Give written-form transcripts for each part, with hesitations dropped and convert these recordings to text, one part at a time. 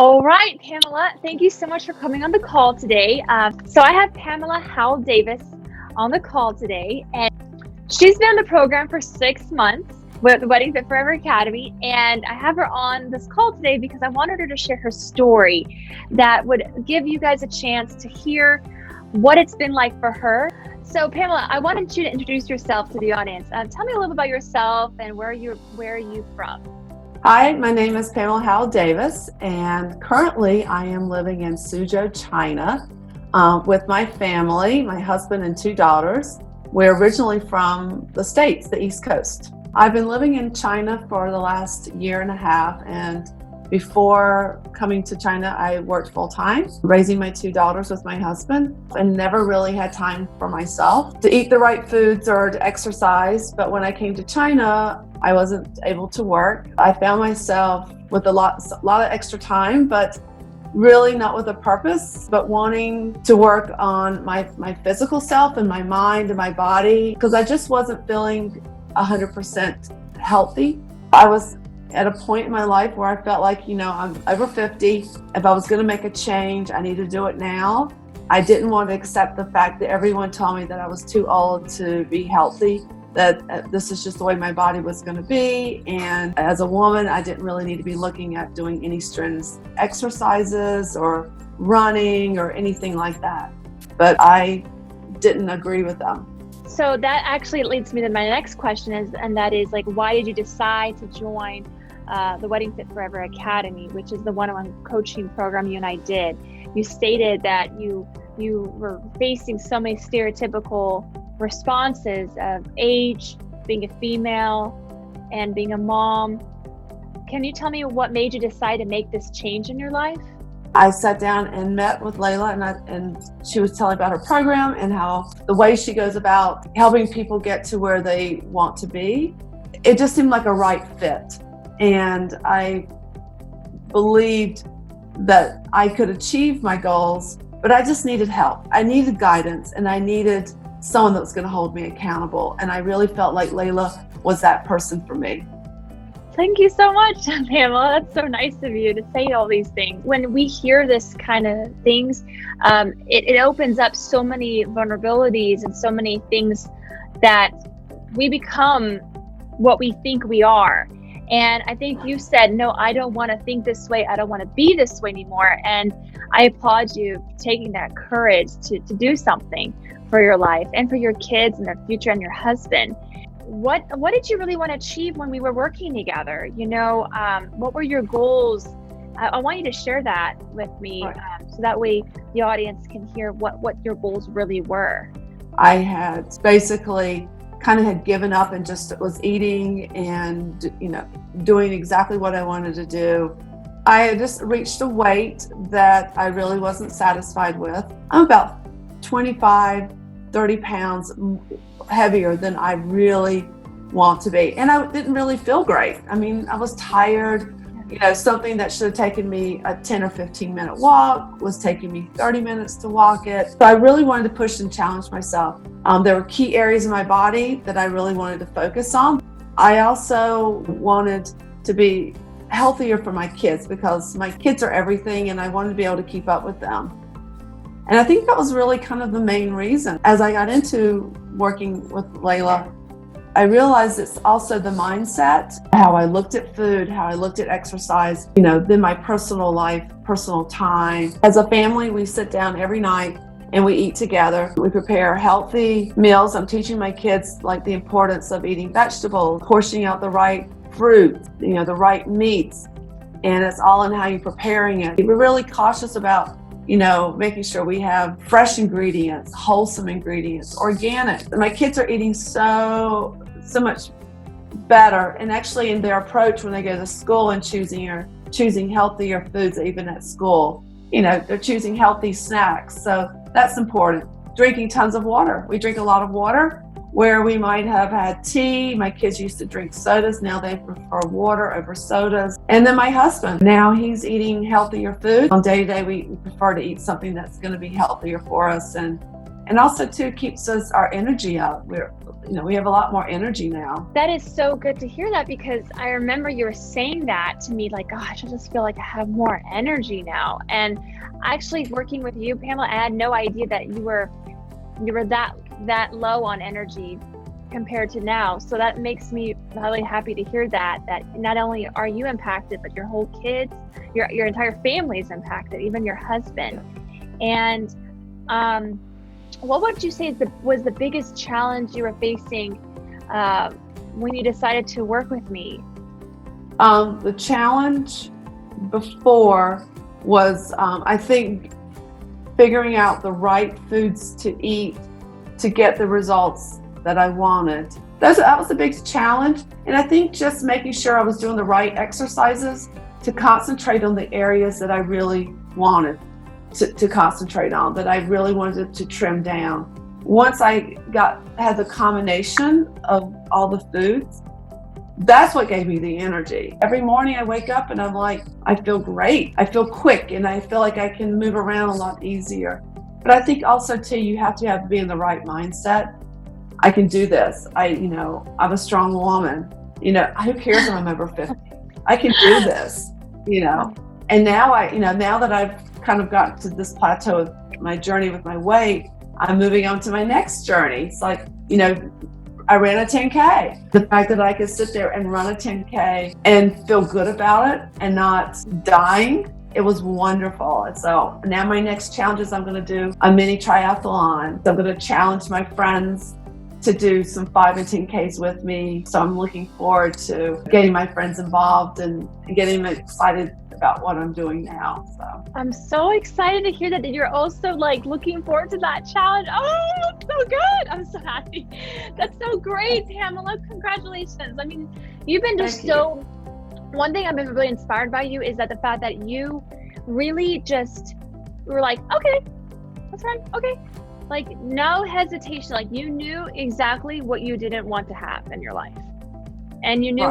All right, Pamela, thank you so much for coming on the call today. So I have Pamela Howell Davis on the call today, and she's been in the program for 6 months with the Wedding Fit Forever Academy. And I have her on this call today because I wanted her to share her story that would give you guys a chance to hear what it's been like for her. So Pamela, I wanted you to introduce yourself to the audience. Tell me a little about yourself and where are you from? Hi, my name is Pamela Howell Davis, and currently I am living in Suzhou, China, with my family, my husband and two daughters. We're originally from the States, the East Coast. I've been living in China for the last year and a half, and before coming to China, I worked full-time, raising my two daughters with my husband, and never really had time for myself to eat the right foods or to exercise. But when I came to China, I wasn't able to work. I found myself with a lot of extra time, but really not with a purpose, but wanting to work on my physical self and my mind and my body, because I just wasn't feeling 100% healthy. I was at a point in my life where I felt like, I'm over 50. If I was going to make a change, I need to do it now. I didn't want to accept the fact that everyone told me that I was too old to be healthy, that this is just the way my body was going to be. And as a woman, I didn't really need to be looking at doing any strenuous exercises or running or anything like that. But I didn't agree with them. So that actually leads me to my next question and that is why did you decide to join the Wedding Fit Forever Academy, which is the one-on-one coaching program you and I did? You stated that you were facing so many stereotypical responses of age, being a female, and being a mom. Can you tell me what made you decide to make this change in your life? I sat down and met with Laila, and she was telling about her program and how the way she goes about helping people get to where they want to be. It just seemed like a right fit. And I believed that I could achieve my goals, but I just needed help. I needed guidance, and I needed someone that was going to hold me accountable. And I really felt like Laila was that person for me. Thank you so much, Pamela. That's so nice of you to say all these things. When we hear this kind of things, it opens up so many vulnerabilities and so many things that we become what we think we are. And I think you said, no, I don't want to think this way. I don't want to be this way anymore. And I applaud you for taking that courage to do something for your life and for your kids and their future and your husband. What did you really want to achieve when we were working together? What were your goals? I want you to share that with me, so that way the audience can hear what your goals really were. I had basically kind of had given up and just was eating and, doing exactly what I wanted to do. I had just reached a weight that I really wasn't satisfied with. I'm about 25, 30 pounds heavier than I really want to be. And I didn't really feel great. I mean, I was tired. Something that should have taken me a 10 or 15 minute walk was taking me 30 minutes to walk it. So I really wanted to push and challenge myself. There were key areas in my body that I really wanted to focus on. I also wanted to be healthier for my kids because my kids are everything and I wanted to be able to keep up with them. And I think that was really kind of the main reason. As I got into working with Laila, I realized it's also the mindset, how I looked at food, how I looked at exercise, then my personal life, personal time. As a family, we sit down every night and we eat together. We prepare healthy meals. I'm teaching my kids the importance of eating vegetables, portioning out the right fruit, the right meats. And it's all in how you're preparing it. We're really cautious about making sure we have fresh ingredients, wholesome ingredients, organic. My kids are eating so much better, and actually in their approach when they go to school and choosing healthier foods, even at school, they're choosing healthy snacks. So that's important. Drinking tons of water. We drink a lot of water. Where we might have had tea, my kids used to drink sodas, now they prefer water over sodas. And then my husband, now he's eating healthier food. On day to day, we prefer to eat something that's going to be healthier for us, and also too keeps our energy up. we have a lot more energy now. That is so good to hear that, because I remember you were saying that to me, like, gosh, I just feel like I have more energy now. And actually working with you, Pamela, I had no idea that you were that low on energy compared to now. So that makes me really happy to hear that not only are you impacted, but your whole kids, your entire family is impacted, even your husband. And what would you say was the biggest challenge you were facing when you decided to work with me? The challenge before was, I think, figuring out the right foods to eat to get the results that I wanted. That was the big challenge. And I think just making sure I was doing the right exercises to concentrate on the areas that I really wanted to concentrate on, that I really wanted to trim down. Once I had the combination of all the foods, that's what gave me the energy. Every morning I wake up and I'm like, I feel great. I feel quick, and I feel like I can move around a lot easier. But I think also too, you have to be in the right mindset. I can do this. I'm a strong woman. Who cares if I'm over 50? I can do this, And now now that I've kind of gotten to this plateau of my journey with my weight, I'm moving on to my next journey. It's like, I ran a 10K. The fact that I could sit there and run a 10K and feel good about it and not dying, it was wonderful. And so now my next challenge is I'm going to do a mini triathlon. So I'm going to challenge my friends to do some 5 and 10Ks with me. So I'm looking forward to getting my friends involved and getting them excited about what I'm doing now. So I'm so excited to hear that you're also like looking forward to that challenge. Oh, that's so good. I'm so happy. That's so great, Pamela. Congratulations. I mean, you've been just one thing I've been really inspired by you is that the fact that you really just were like, okay, that's fine. Okay. Like no hesitation. Like you knew exactly what you didn't want to have in your life, and you knew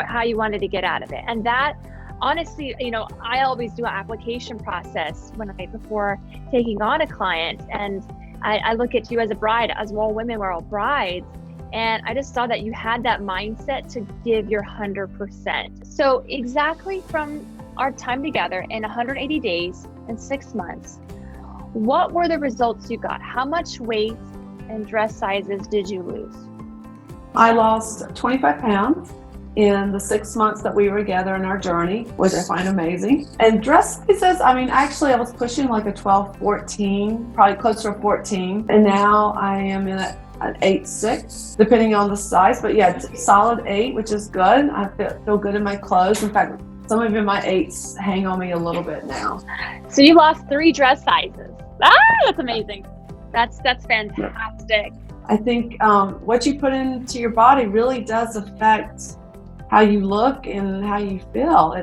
how you wanted to get out of it. And that, honestly, I always do an application process before taking on a client, and I look at you as a bride, as well. Women were all brides, and I just saw that you had that mindset to give your 100%. So exactly from our time together in 180 days and 6 months, what were the results you got? How much weight and dress sizes did you lose? I lost 25 pounds in the 6 months that we were together in our journey, which I find amazing. And dress sizes, actually I was pushing like a 12, 14, probably closer to 14. And now I am in an 8-6, depending on the size. But yeah, solid 8, which is good. I feel good in my clothes. In fact, some of my 8s hang on me a little bit now. So you lost 3 dress sizes. That's amazing. That's fantastic. I think what you put into your body really does affect how you look and how you feel.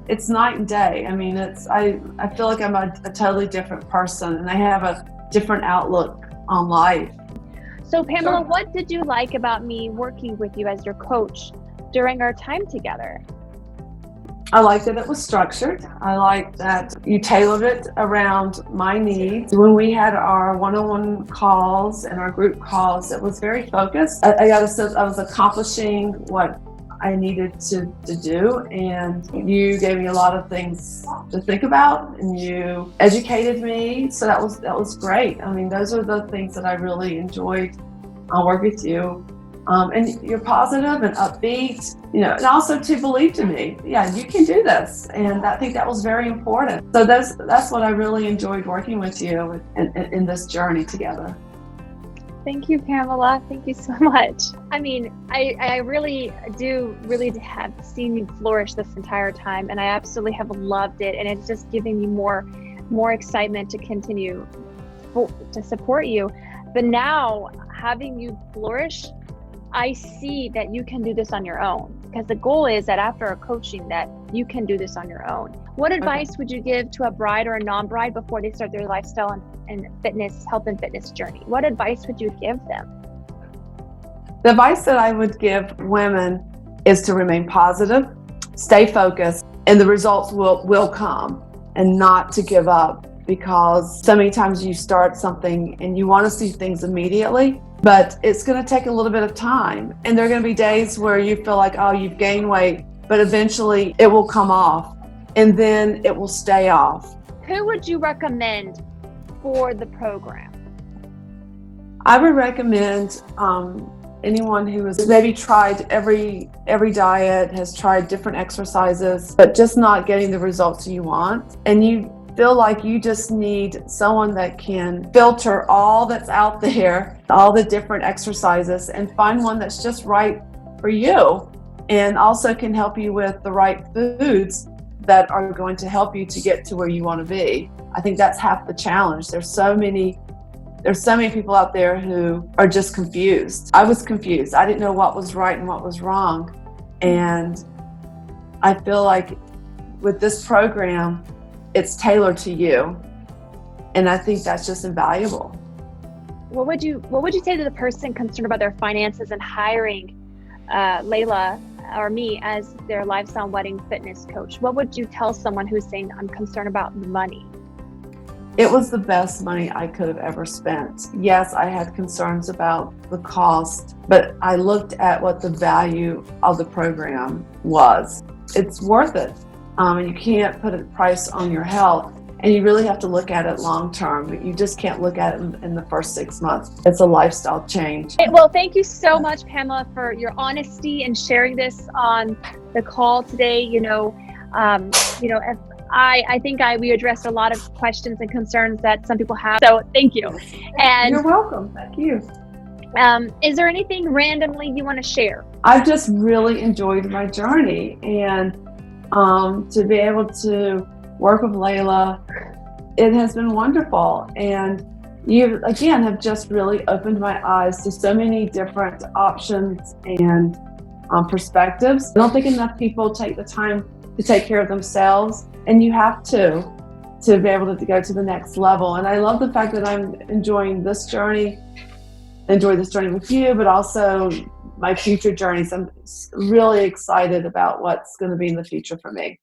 It's night and day. I mean, I feel like I'm a totally different person, and I have a different outlook on life. So Pamela, what did you like about me working with you as your coach during our time together? I liked that it was structured. I liked that you tailored it around my needs. When we had our one-on-one calls and our group calls, it was very focused. I got a sense I was accomplishing what I needed to do, and you gave me a lot of things to think about, and you educated me. So that was great. I mean, those are the things that I really enjoyed working with you. And you're positive and upbeat, and also to believe to me, yeah, you can do this. And I think that was very important. So that's what I really enjoyed working with you in this journey together. Thank you, Pamela. Thank you so much. I mean, I really have seen you flourish this entire time, and I absolutely have loved it. And it's just giving me more excitement to continue to support you. But now, having you flourish, I see that you can do this on your own, because the goal is that after a coaching that you can do this on your own. What advice would you give to a bride or a non-bride before they start their lifestyle and fitness, health and fitness journey? What advice would you give them? The advice that I would give women is to remain positive, stay focused, and the results will come, and not to give up, because so many times you start something and you want to see things immediately. but it's going to take a little bit of time. And there are going to be days where you feel like, oh, you've gained weight, but eventually it will come off and then it will stay off. Who would you recommend for the program? I would recommend anyone who has maybe tried every diet, has tried different exercises, but just not getting the results you want. And you feel like you just need someone that can filter all that's out there, all the different exercises, and find one that's just right for you, and also can help you with the right foods that are going to help you to get to where you want to be. I think that's half the challenge. There's so many people out there who are just confused. I was confused. I didn't know what was right and what was wrong. And I feel like with this program, it's tailored to you. And I think that's just invaluable. What would you say to the person concerned about their finances and hiring Laila or me as their lifestyle wedding fitness coach? What would you tell someone who's saying, I'm concerned about the money? It was the best money I could have ever spent. Yes, I had concerns about the cost, but I looked at what the value of the program was. It's worth it. And you can't put a price on your health, and you really have to look at it long term. But you just can't look at it in the first 6 months. It's a lifestyle change. Well, thank you so much, Pamela, for your honesty and sharing this on the call today. I think we addressed a lot of questions and concerns that some people have. So thank you. And you're welcome. Thank you. Is there anything randomly you want to share? I've just really enjoyed my journey, and to be able to work with Laila, it has been wonderful. And you, again, have just really opened my eyes to so many different options and perspectives. I don't think enough people take the time to take care of themselves, and you have to be able to go to the next level. And I love the fact that I'm enjoying this journey, with you, but also my future journeys. I'm really excited about what's going to be in the future for me.